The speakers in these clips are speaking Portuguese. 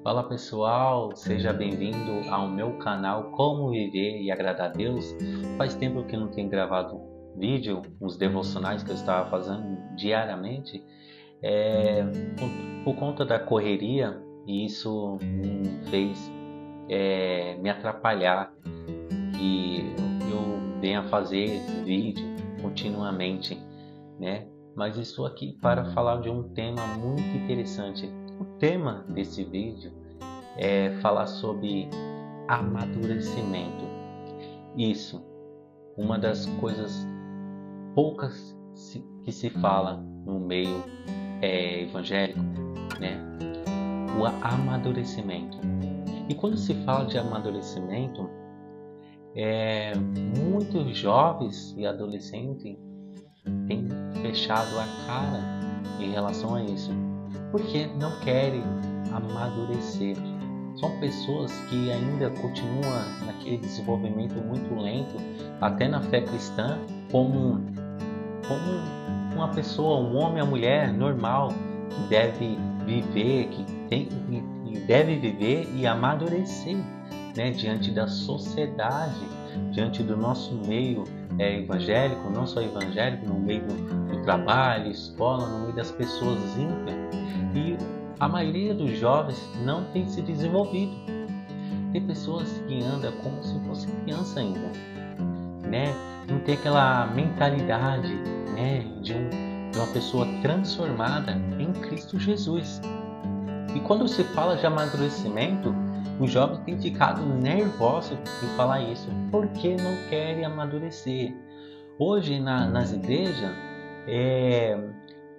Fala pessoal, seja bem-vindo ao meu canal Como Viver e Agradar a Deus. Faz tempo que eu não tenho gravado vídeo, uns devocionais que eu estava fazendo diariamente, por conta da correria, e isso me fez me atrapalhar que eu venha fazer vídeo continuamente, né? Mas estou aqui para falar de um tema muito interessante. O tema desse vídeo é falar sobre amadurecimento. Isso, uma das coisas poucas que se fala no meio evangélico, né? O amadurecimento. E quando se fala de amadurecimento, muitos jovens e adolescentes têm fechado a cara em relação a isso, porque não querem amadurecer. São pessoas que ainda continuam naquele desenvolvimento muito lento, até na fé cristã, como uma pessoa, um homem ou mulher normal, que deve viver, e deve viver e amadurecer, né, diante da sociedade, diante do nosso meio evangélico, não só evangélico, no meio do trabalho, escola, no meio das pessoas ímpias. E a maioria dos jovens não tem se desenvolvido. Tem pessoas que andam como se fosse criança ainda, né? Não tem aquela mentalidade, né, de uma pessoa transformada em Cristo Jesus. E quando se fala de amadurecimento, os jovens têm ficado nervosos em falar isso, porque não querem amadurecer. Hoje nas igrejas,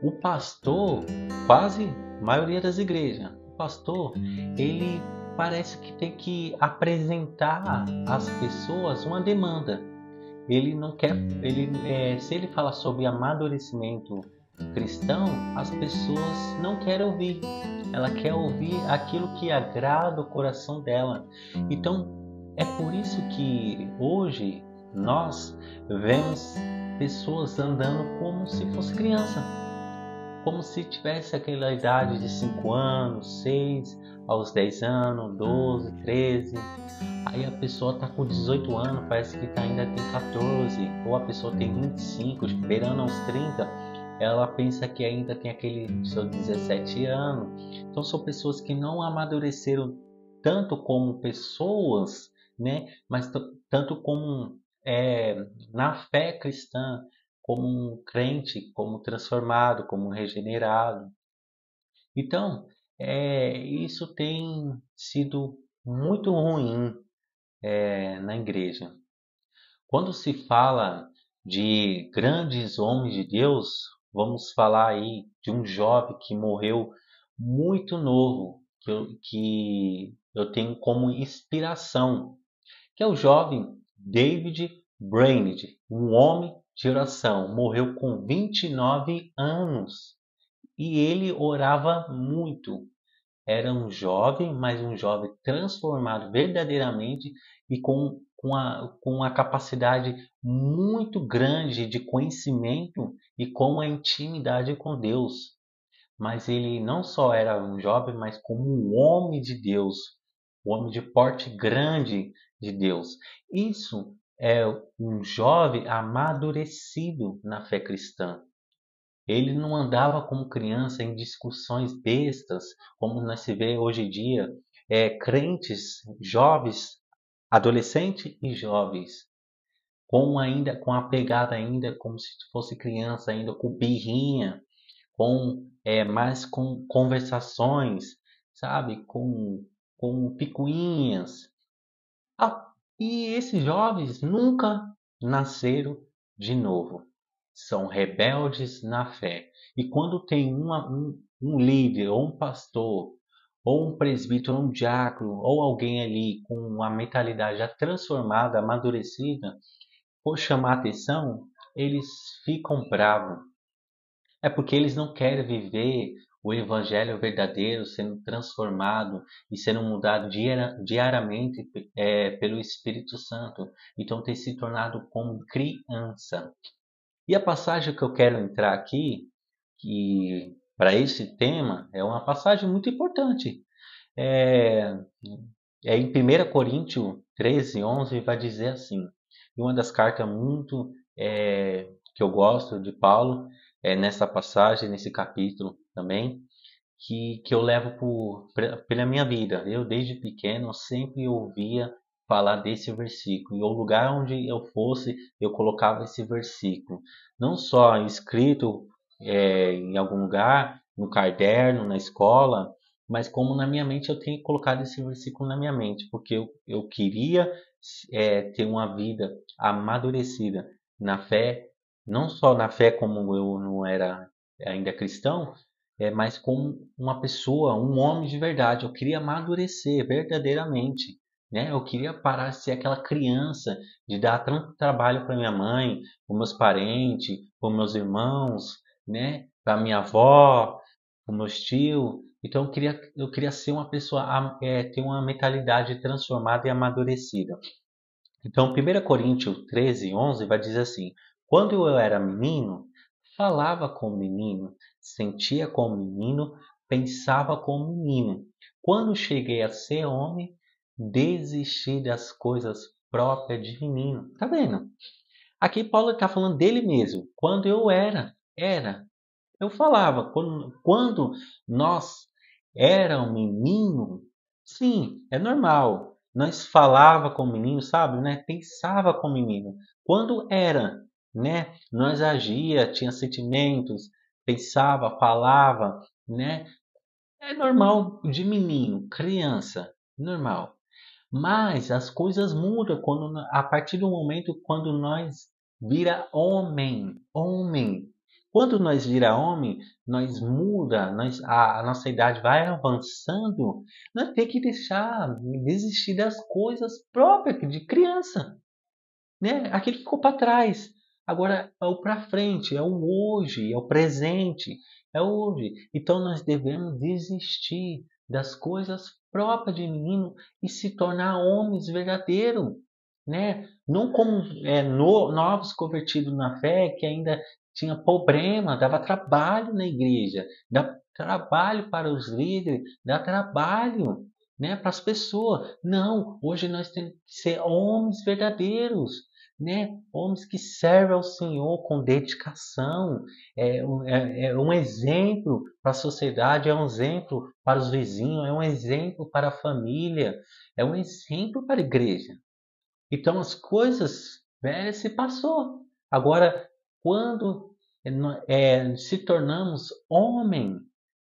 o pastor, quase a maioria das igrejas, o pastor, ele parece que tem que apresentar às pessoas uma demanda. Ele não quer, se ele fala sobre amadurecimento cristão, as pessoas não querem ouvir. Ela quer ouvir aquilo que agrada o coração dela. Então, é por isso que hoje nós vemos pessoas andando como se fosse criança, como se tivesse aquela idade de 5 anos, 6, aos 10 anos, 12, 13. Aí a pessoa está com 18 anos, parece que ainda tem 14, ou a pessoa tem 25, beirando aos 30, ela pensa que ainda tem aquele seus 17 anos. Então são pessoas que não amadureceram tanto como pessoas, né? Mas tanto como na fé cristã, como um crente, como transformado, como regenerado. Então, isso tem sido muito ruim na igreja. Quando se fala de grandes homens de Deus, vamos falar aí de um jovem que morreu muito novo, que eu tenho como inspiração, que é o jovem David Brainerd, um homem de oração, morreu com 29 anos e ele orava muito. Era um jovem, mas um jovem transformado verdadeiramente e com a capacidade muito grande de conhecimento e com a intimidade com Deus. Mas ele não só era um jovem, mas como um homem de Deus, um homem de porte grande de Deus. Isso é um jovem amadurecido na fé cristã. Ele não andava como criança em discussões bestas, como nós se vê hoje em dia, crentes, jovens, adolescentes e jovens, com a pegada ainda como se fosse criança, ainda com birrinha, mais com conversações, sabe, com picuinhas. E esses jovens nunca nasceram de novo. São rebeldes na fé. E quando tem um líder, ou um pastor, ou um presbítero, ou um diácono, ou alguém ali com uma mentalidade já transformada, amadurecida, por chamar atenção, eles ficam bravos. É porque eles não querem viver o evangelho verdadeiro, sendo transformado e sendo mudado diariamente pelo Espírito Santo. Então tem se tornado como criança. E a passagem que eu quero entrar aqui, que para esse tema, é uma passagem muito importante. É, em 1 Coríntios 13:11 vai dizer assim, e uma das cartas muito que eu gosto de Paulo, é nessa passagem, nesse capítulo também, que eu levo pela minha vida. Eu, desde pequeno, sempre ouvia falar desse versículo. E o lugar onde eu fosse, eu colocava esse versículo. Não só escrito em algum lugar, no caderno, na escola, mas como na minha mente eu tenho colocado esse versículo na minha mente, porque eu queria ter uma vida amadurecida na fé, não só na fé como eu não era ainda cristão, mas como uma pessoa, um homem de verdade. Eu queria amadurecer verdadeiramente, né? Eu queria parar de ser aquela criança, de dar tanto trabalho para minha mãe, para meus parentes, para meus irmãos, né? Para minha avó, para meus tios. Então eu queria ser uma pessoa, ter uma mentalidade transformada e amadurecida. Então, 1 Coríntios 13:11 vai dizer assim: quando eu era menino, falava como menino, sentia como menino, pensava como menino. Quando cheguei a ser homem, desisti das coisas próprias de menino. Tá vendo? Aqui Paulo está falando dele mesmo. Quando eu era. Eu falava, quando nós era um menino, sim, é normal. Nós falava com menino, sabe, né? Pensava com menino. Quando era, né? Nós agia, tinha sentimentos, pensava, falava, né? É normal de menino, criança, normal. Mas as coisas mudam a partir do momento quando nós vira homem, homem. Quando nós vira homem, nós muda, a nossa idade vai avançando, nós temos que desistir das coisas próprias de criança, né? Aquilo ficou para trás. Agora é o para frente, é o hoje, é o presente, é o hoje. Então nós devemos desistir das coisas próprias de menino e se tornar homens verdadeiros, né? Não como novos convertidos na fé que ainda tinha problema, dava trabalho na igreja, dá trabalho para os líderes, dá trabalho, né, para as pessoas. Não, hoje nós temos que ser homens verdadeiros, né? Homens que servem ao Senhor com dedicação, é um exemplo para a sociedade, é um exemplo para os vizinhos, é um exemplo para a família, é um exemplo para a igreja. Então as coisas velhas se passou. Agora, quando se tornamos homem,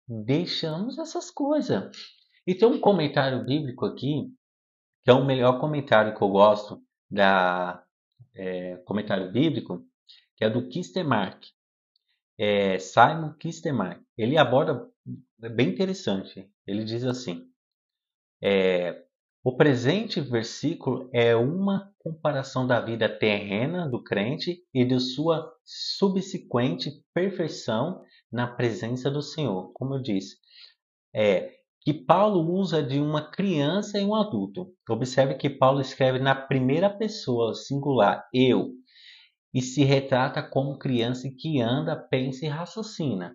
deixamos essas coisas. E tem um comentário bíblico aqui, que é o melhor comentário que eu gosto da comentário bíblico, que é do Kistemark, Simon Kistemark. Ele aborda, é bem interessante. Ele diz assim: o presente versículo é uma comparação da vida terrena do crente e de sua subsequente perfeição na presença do Senhor. Como eu disse, que Paulo usa de uma criança e um adulto. Observe que Paulo escreve na primeira pessoa singular, eu, e se retrata como criança que anda, pensa e raciocina.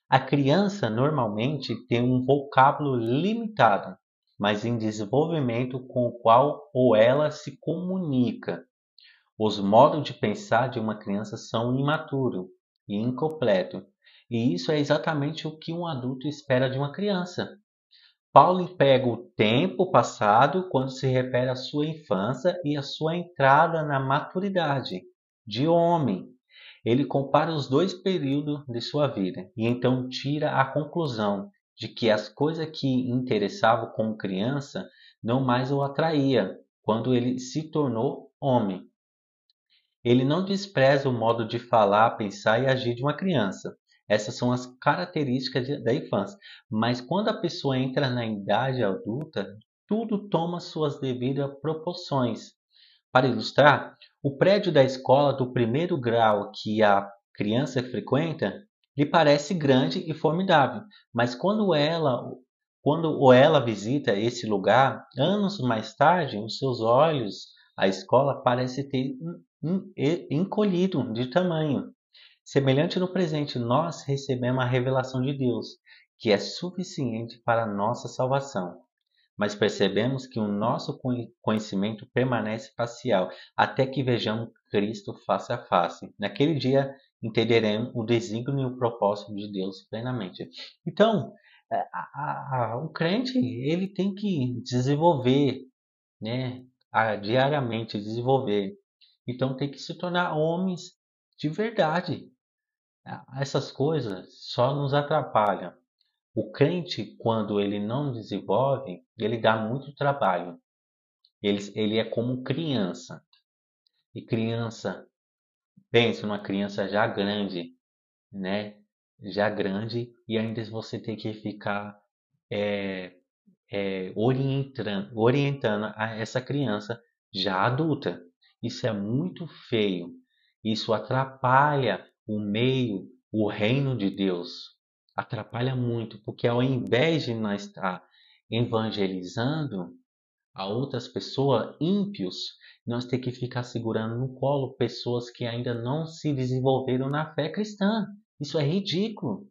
A criança normalmente tem um vocábulo limitado, mas em desenvolvimento com o qual ou ela se comunica. Os modos de pensar de uma criança são imaturos e incompletos, e isso é exatamente o que um adulto espera de uma criança. Paulo emprega o tempo passado quando se refere à sua infância e à sua entrada na maturidade de homem. Ele compara os dois períodos de sua vida e então tira a conclusão de que as coisas que interessavam como criança não mais o atraía quando ele se tornou homem. Ele não despreza o modo de falar, pensar e agir de uma criança. Essas são as características da infância. Mas quando a pessoa entra na idade adulta, tudo toma suas devidas proporções. Para ilustrar, o prédio da escola do primeiro grau que a criança frequenta lhe parece grande e formidável, mas quando ela visita esse lugar, anos mais tarde, os seus olhos, a escola parece ter encolhido de tamanho. Semelhante no presente, nós recebemos a revelação de Deus, que é suficiente para a nossa salvação. Mas percebemos que o nosso conhecimento permanece parcial, até que vejamos Cristo face a face. Naquele dia entenderemos o desígnio e o propósito de Deus plenamente. Então, o crente ele tem que desenvolver, né, diariamente desenvolver. Então tem que se tornar homens de verdade. Essas coisas só nos atrapalham. O crente, quando ele não desenvolve, ele dá muito trabalho. Ele é como criança. E criança, pense numa criança já grande, né? Já grande, e ainda você tem que ficar é, orientando essa criança já adulta. Isso é muito feio. Isso atrapalha o meio, o reino de Deus. Atrapalha muito, porque ao invés de nós estar evangelizando a outras pessoas, ímpios, nós temos que ficar segurando no colo pessoas que ainda não se desenvolveram na fé cristã. Isso é ridículo.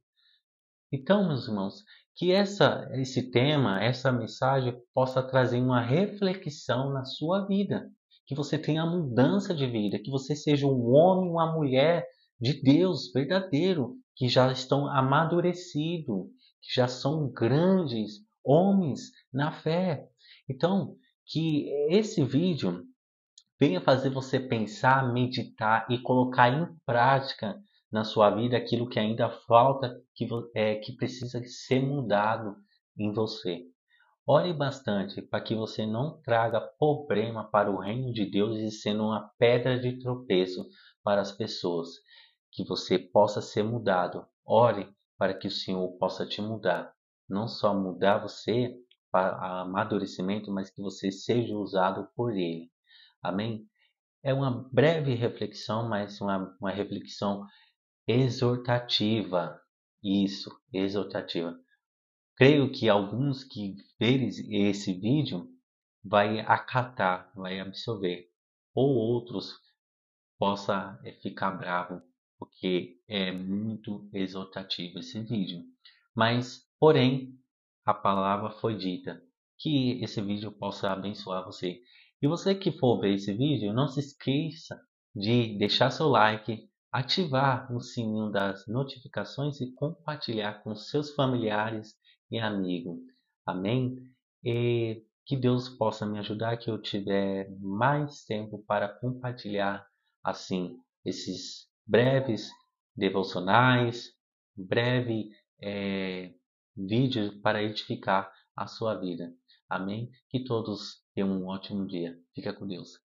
Então, meus irmãos, que esse tema, essa mensagem possa trazer uma reflexão na sua vida, que você tenha mudança de vida, que você seja um homem, uma mulher de Deus verdadeiro, que já estão amadurecidos, que já são grandes homens na fé. Então, que esse vídeo venha fazer você pensar, meditar e colocar em prática na sua vida aquilo que ainda falta, que precisa ser mudado em você. Ore bastante para que você não traga problema para o reino de Deus e sendo uma pedra de tropeço para as pessoas. Que você possa ser mudado. Ore para que o Senhor possa te mudar. Não só mudar você para amadurecimento, mas que você seja usado por Ele. Amém? É uma breve reflexão, mas uma reflexão exortativa. Isso, exortativa. Creio que alguns que verem esse vídeo vai acatar, vai absorver, ou outros possa ficar bravo, porque é muito exortativo esse vídeo. Mas, porém, a palavra foi dita, que esse vídeo possa abençoar você. E você que for ver esse vídeo, não se esqueça de deixar seu like, ativar o sininho das notificações e compartilhar com seus familiares e amigos. Amém? E que Deus possa me ajudar, que eu tiver mais tempo para compartilhar assim esses breves devocionais, breve vídeos para edificar a sua vida. Amém? Que todos tenham um ótimo dia. Fica com Deus.